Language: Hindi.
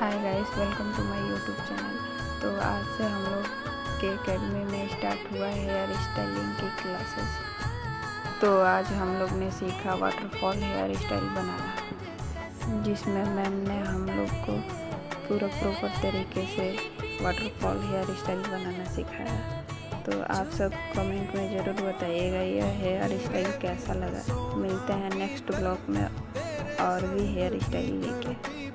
Hi guys, welcome to my YouTube channel. तो आज से हम लोग के एकेडमी में स्टार्ट हुआ है हेयर स्टाइलिंग की क्लासेस। तो आज हम लोग ने सीखा वाटरफॉल हेयर स्टाइल बनाना, जिसमें मैम ने हम लोग को पूरा प्रॉपर तरीके से वाटरफॉल हेयर स्टाइल बनाना सिखाया। तो आप सब कमेंट में ज़रूर बताइएगा यह हेयर स्टाइल कैसा लगा। मिलते हैं नेक्स्ट ब्लॉग में और भी हेयर स्टाइल लेके।